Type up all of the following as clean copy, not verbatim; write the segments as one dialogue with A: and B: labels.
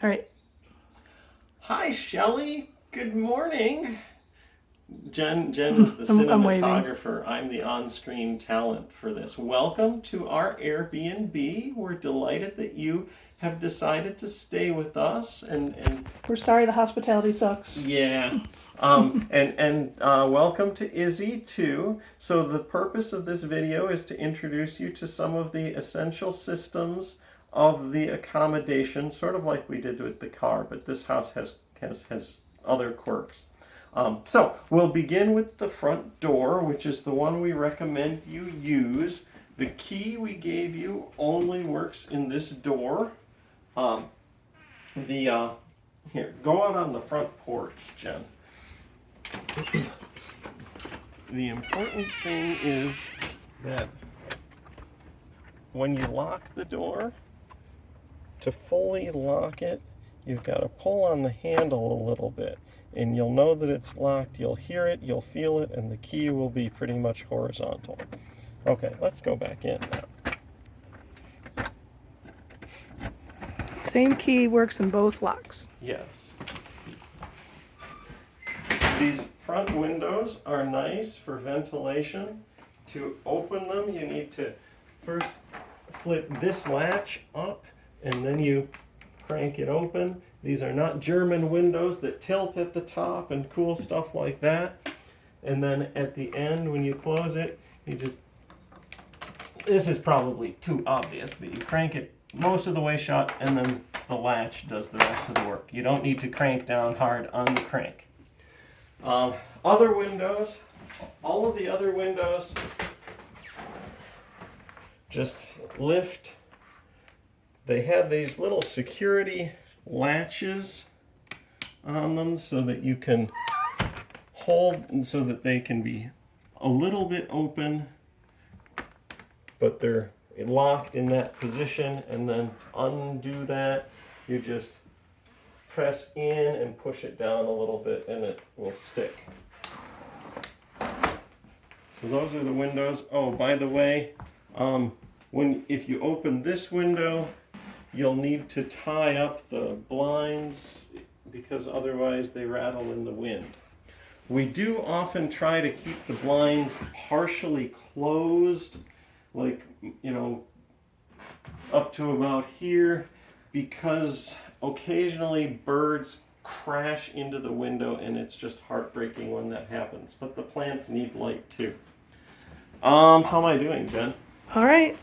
A: All right.
B: Hi, Shelley. Good morning. Jen is the
A: I'm waving.
B: cinematographer. I'm the on-screen talent for this. Welcome to our Airbnb. We're delighted that you have decided to stay with us and
A: We're sorry the hospitality sucks.
B: yeah. Welcome to Izzy too. So the purpose of this video is to introduce you to some of the essential systems of the accommodation, sort of like we did with the car, but this house has other quirks. So we'll begin with the front door, which is the one we recommend you use. The key we gave you only works in this door. Um, Here, go out on the front porch, Jen. The important thing is that when you lock the door, to fully lock it, you've got to pull on the handle a little bit. And you'll know that it's locked, you'll hear it, you'll feel it, and the key will be pretty much horizontal. Okay, let's go back in now.
A: Same key works in both locks.
B: Yes. These front windows are nice for ventilation. To open them, you need to first flip this latch up and then you crank it open. These are not German windows that tilt at the top and cool stuff like that. And then at the end, when you close it, you just, this is probably too obvious, but you crank it most of the way shut and then the latch does the rest of the work. You don't need to crank down hard on the crank. Other windows, all of the other windows, just lift. They have these little security latches on them so that you can hold and so that they can be a little bit open, but they're locked in that position, and then undo that. You just press in and push it down a little bit and it will stick. So those are the windows. Oh, by the way, if you open this window, you'll need to tie up the blinds because otherwise they rattle in the wind. We do often try to keep the blinds partially closed, like, up to about here, because occasionally birds crash into the window and it's just heartbreaking when that happens. But the plants need light too. How am I doing, Jen?
A: All right.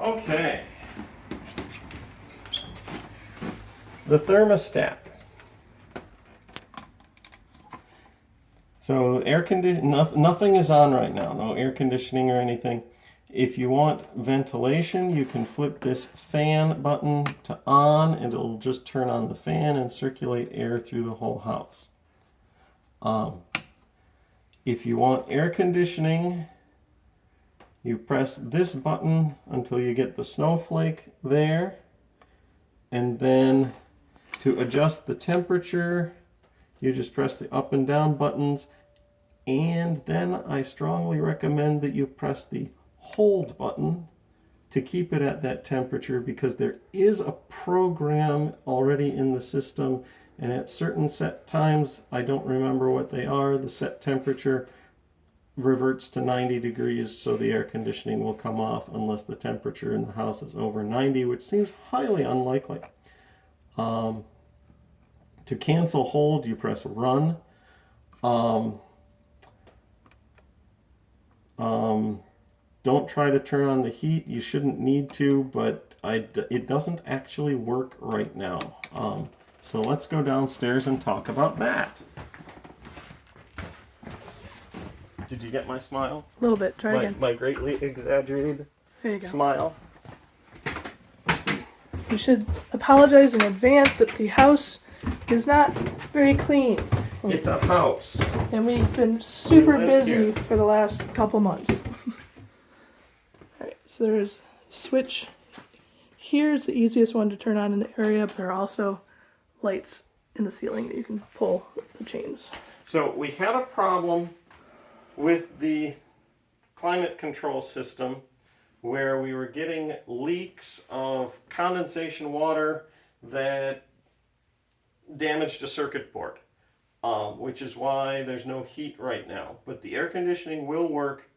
B: Okay. The thermostat. So nothing is on right now. No air conditioning or anything. If you want ventilation, you can flip this fan button to on and it'll just turn on the fan and circulate air through the whole house. If you want air conditioning, you press this button until you get the snowflake there. And then to adjust the temperature, you just press the up and down buttons. And then I strongly recommend that you press the hold button to keep it at that temperature, because there is a program already in the system, and at certain set times, I don't remember what they are, the set temperature reverts to 90 degrees, so the air conditioning will come off unless the temperature in the house is over 90, which seems highly unlikely. To cancel hold, you press run. Don't try to turn on the heat. You shouldn't need to, but it doesn't actually work right now. So let's go downstairs and talk about that. Did you get my smile?
A: A little bit. Try again.
B: My greatly exaggerated
A: There you go.
B: smile.
A: You should apologize in advance that the house is not very clean.
B: It's a house.
A: And we've been super
B: live
A: busy
B: here.
A: for the last couple months. Alright, so there's a switch. Here's the easiest one to turn on in the area, but there are also lights in the ceiling that you can pull the chains.
B: So we had a problem with the climate control system where we were getting leaks of condensation water that damaged a circuit board, which is why there's no heat right now. But the air conditioning will work.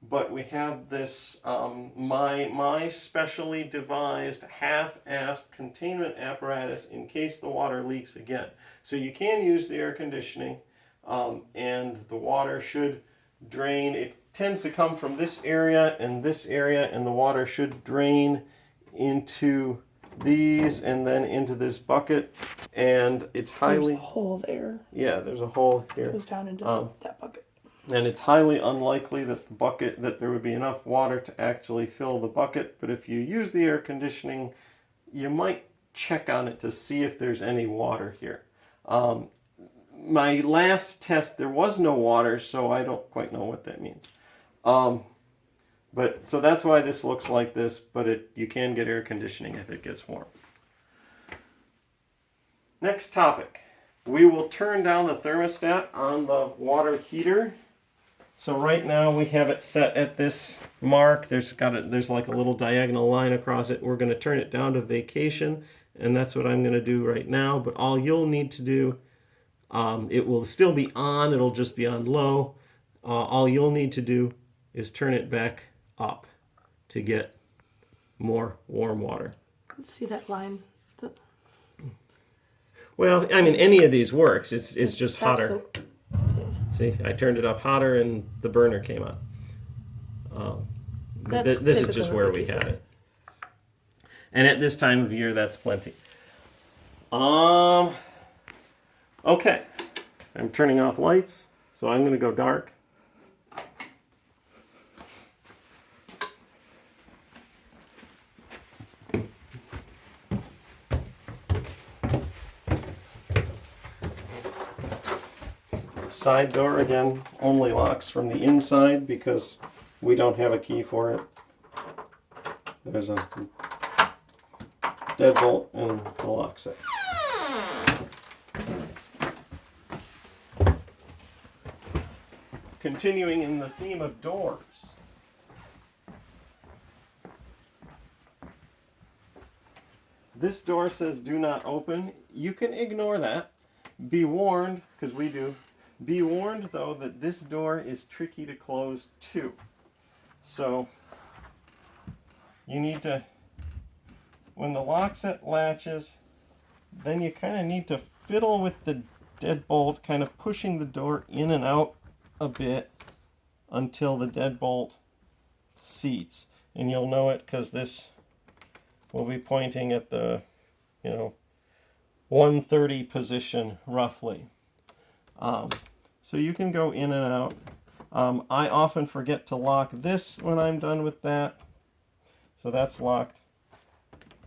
B: But we have this my specially devised half-assed containment apparatus in case the water leaks again. So you can use the air conditioning, and the water should drain. It tends to come from this area, and the water should drain into these and then into this bucket. And it's
A: There's
B: highly
A: a hole there.
B: there's a hole here.
A: It goes down into that bucket.
B: And it's highly unlikely that there would be enough water to actually fill the bucket. But if you use the air conditioning, you might check on it to see if there's any water here. My last test, there was no water, so I don't quite know what that means. But so that's why this looks like this. But you can get air conditioning if it gets warm. Next topic, we will turn down the thermostat on the water heater. So right now we have it set at this mark. There's like a little diagonal line across it. We're going to turn it down to vacation, and that's what I'm going to do right now. But all you'll need to do, it will still be on. It'll just be on low. All you'll need to do is turn it back up to get more warm water.
A: Let's see that line.
B: Well, I mean, any of these works. It's just
A: That's
B: hotter. See, I turned it up hotter and the burner came on. This is just where we had it. And at this time of year, that's plenty. Okay. I'm turning off lights, so I'm going to go dark. Side door, again, only locks from the inside because we don't have a key for it. There's a deadbolt and the lock set. Continuing in the theme of doors. This door says do not open. You can ignore that. Be warned, because we do. Be warned, though, that this door is tricky to close, too. So, you need to, when the lock set latches, then you kind of need to fiddle with the deadbolt, kind of pushing the door in and out a bit until the deadbolt seats. And you'll know it because this will be pointing at the, 130 position, roughly. So you can go in and out. I often forget to lock this when I'm done with that. So that's locked,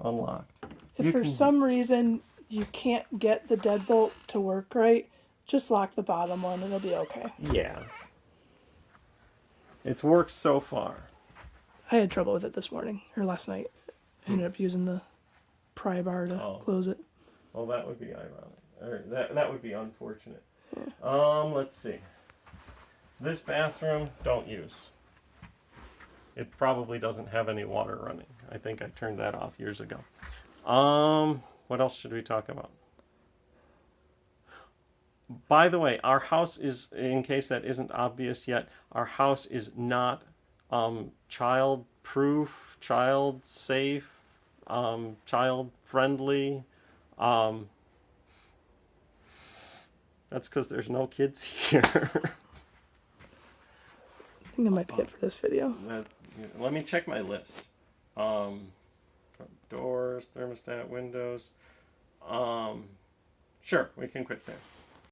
B: unlocked.
A: If for some reason you can't get the deadbolt to work right, just lock the bottom one and it'll be okay.
B: Yeah. It's worked so far.
A: I had trouble with it this morning, or last night. I ended up using the pry bar to close it.
B: Well, that would be ironic. Or that would be unfortunate. Yeah. Let's see. This bathroom, don't use. It probably doesn't have any water running. I think I turned that off years ago. What else should we talk about? By the way, our house is, in case that isn't obvious yet, our house is not child-proof, child-safe, child-friendly. That's because there's no kids here.
A: I think that might be it for this video.
B: Let me check my list. Doors, thermostat, windows. Sure, we can quit there.